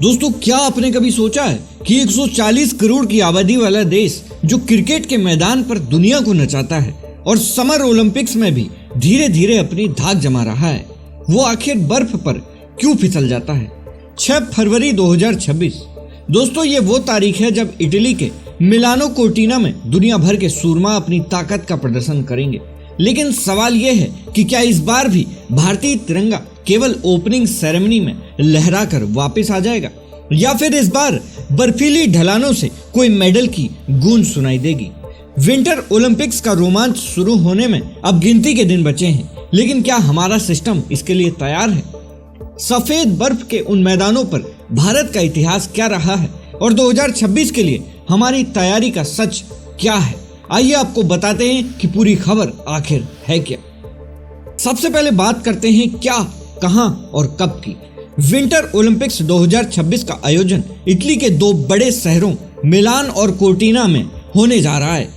दोस्तों, क्या आपने कभी सोचा है कि 140 करोड़ की आबादी वाला देश जो क्रिकेट के मैदान पर दुनिया को नचाता है और समर ओलंपिक्स में भी धीरे धीरे अपनी धाक जमा रहा है, वो आखिर बर्फ पर क्यों फिसल जाता है? 6 फरवरी 2026। दोस्तों, ये वो तारीख है जब इटली के मिलानो कोर्टिना में दुनिया भर के सूरमा अपनी ताकत का प्रदर्शन करेंगे। लेकिन सवाल यह है कि क्या इस बार भी भारतीय तिरंगा केवल ओपनिंग सेरेमनी में लहराकर वापस आ जाएगा, या फिर इस बार बर्फीली ढलानों से कोई मेडल की गूंज सुनाई देगी? विंटर ओलंपिक्स का रोमांच शुरू होने में अब गिनती के दिन बचे हैं, लेकिन क्या हमारा सिस्टम इसके लिए तैयार है? सफेद बर्फ के उन मैदानों पर भारत का इतिहास क्या रहा है और 2026 के लिए हमारी तैयारी का सच क्या है? आइए आपको बताते हैं कि पूरी खबर आखिर है क्या। सबसे पहले बात करते हैं क्या, कहां और कब की। विंटर ओलंपिक्स 2026 का आयोजन इटली के 2 बड़े शहरों मिलान और कोर्टिना में होने जा रहा है।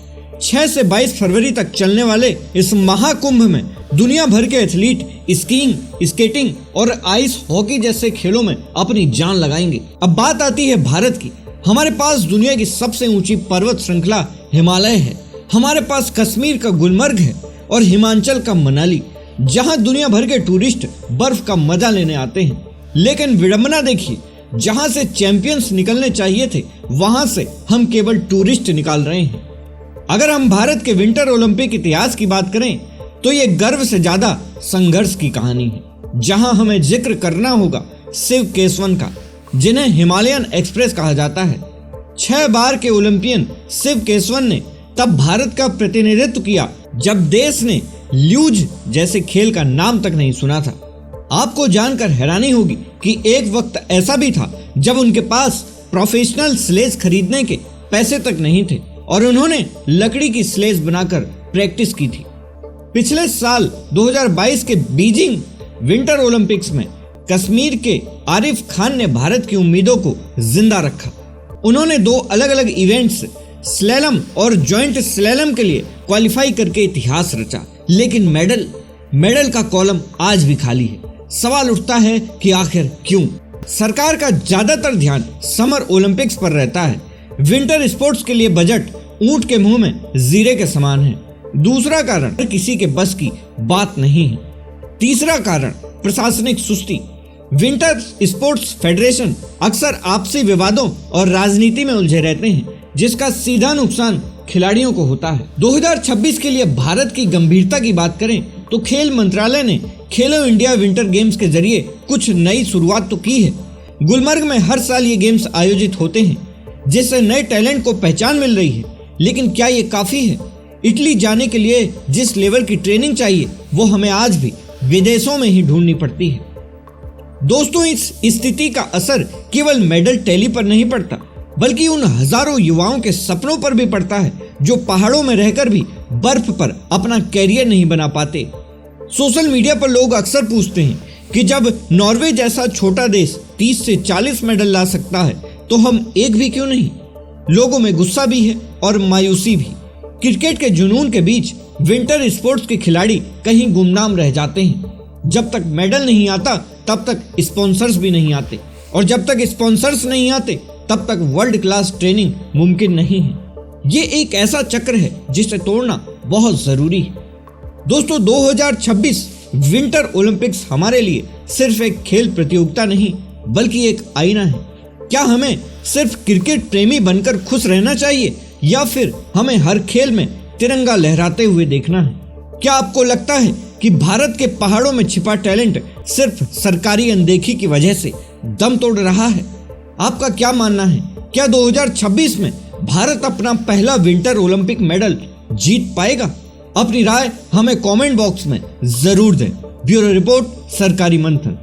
6 से 22 फरवरी तक चलने वाले इस महाकुंभ में दुनिया भर के एथलीट स्कीइंग, स्केटिंग और आइस हॉकी जैसे खेलों में अपनी जान लगाएंगे। अब बात आती है भारत की। हमारे पास दुनिया की सबसे ऊंची पर्वत श्रृंखला हिमालय है, हमारे पास कश्मीर का गुलमर्ग है और हिमाचल का मनाली, जहां दुनिया भर के टूरिस्ट बर्फ का मजा लेने आते हैं। लेकिन विडंबना देखिए, जहां से चैंपियंस निकलने चाहिए थे वहां से हम केवल टूरिस्ट निकाल रहे हैं। अगर हम भारत के विंटर ओलंपिक इतिहास की बात करें तो ये गर्व से ज्यादा संघर्ष की कहानी है, जहां हमें जिक्र करना होगा शिव केशवन का, जिन्हें हिमालयन एक्सप्रेस कहा जाता है। 6 बार के ओलंपियन शिव केशवन ने तब भारत का प्रतिनिधित्व किया जब देश ने ल्यूज जैसे खेल का नाम तक नहीं सुना था। आपको जानकर हैरानी होगी कि एक वक्त ऐसा भी था जब उनके पास प्रोफेशनल स्लेज खरीदने के पैसे तक नहीं थे और उन्होंने लकड़ी की स्लेज बनाकर प्रैक्टिस की थी। पिछले साल 2022 के बीजिंग विंटर ओलंपिक्स में कश्मीर के आरिफ खान ने भारत की उम्मीदों को जिंदा रखा। उन्होंने 2 अलग अलग इवेंट्स स्लैलम और जॉइंट स्लैलम के लिए क्वालिफाई करके इतिहास रचा, लेकिन मेडल का कॉलम आज भी खाली है। सवाल उठता है कि आखिर क्यों? सरकार का ज्यादातर ध्यान समर ओलंपिक्स पर रहता है। विंटर स्पोर्ट्स के लिए बजट ऊंट के मुंह में जीरे के समान है। दूसरा कारण किसी के बस की बात नहीं है। तीसरा कारण प्रशासनिक सुस्ती। विंटर स्पोर्ट्स फेडरेशन अक्सर आपसी विवादों और राजनीति में उलझे रहते हैं, जिसका सीधा नुकसान खिलाड़ियों को होता है। 2026 के लिए भारत की गंभीरता की बात करें तो खेल मंत्रालय ने खेलो इंडिया विंटर गेम्स के जरिए कुछ नई शुरुआत तो की है। गुलमर्ग में हर साल ये गेम्स आयोजित होते हैं, जिससे नए टैलेंट को पहचान मिल रही है, लेकिन क्या ये काफी है? इटली जाने के लिए जिस लेवल की ट्रेनिंग चाहिए वो हमें आज भी विदेशों में ही ढूंढनी पड़ती है। दोस्तों, इस स्थिति का असर केवल मेडल टैली पर नहीं पड़ता, बल्कि उन हजारों युवाओं के सपनों पर भी पड़ता है जो पहाड़ों में रहकर भी बर्फ पर अपना कैरियर नहीं बना पाते। सोशल मीडिया पर लोग अक्सर पूछते हैं कि जब नॉर्वे जैसा छोटा देश 30 से 40 मेडल ला सकता है तो हम एक भी क्यों नहीं? लोगों में गुस्सा भी है और मायूसी भी। क्रिकेट के जुनून के बीच विंटर स्पोर्ट्स के खिलाड़ी कहीं गुमनाम रह जाते हैं। जब तक मेडल नहीं आता तब तक स्पॉन्सर्स भी नहीं आते, और जब तक स्पॉन्सर्स नहीं आते तब तक वर्ल्ड क्लास ट्रेनिंग मुमकिन नहीं है। ये एक ऐसा चक्र है जिसे तोड़ना बहुत जरूरी है। दोस्तों, 2026 विंटर ओलंपिक्स हमारे लिए सिर्फ एक खेल प्रतियोगिता नहीं, बल्कि एक आईना है। क्या हमें सिर्फ क्रिकेट प्रेमी बनकर खुश रहना चाहिए, या फिर हमें हर खेल में तिरंगा लहराते हुए देखना है? क्या आपको लगता है कि भारत के पहाड़ों में छिपा टैलेंट सिर्फ सरकारी अनदेखी की वजह से दम तोड़ रहा है? आपका क्या मानना है? क्या 2026 में भारत अपना पहला विंटर ओलंपिक मेडल जीत पाएगा? अपनी राय हमें कमेंट बॉक्स में जरूर दें। ब्यूरो रिपोर्ट, सरकारी मंथन।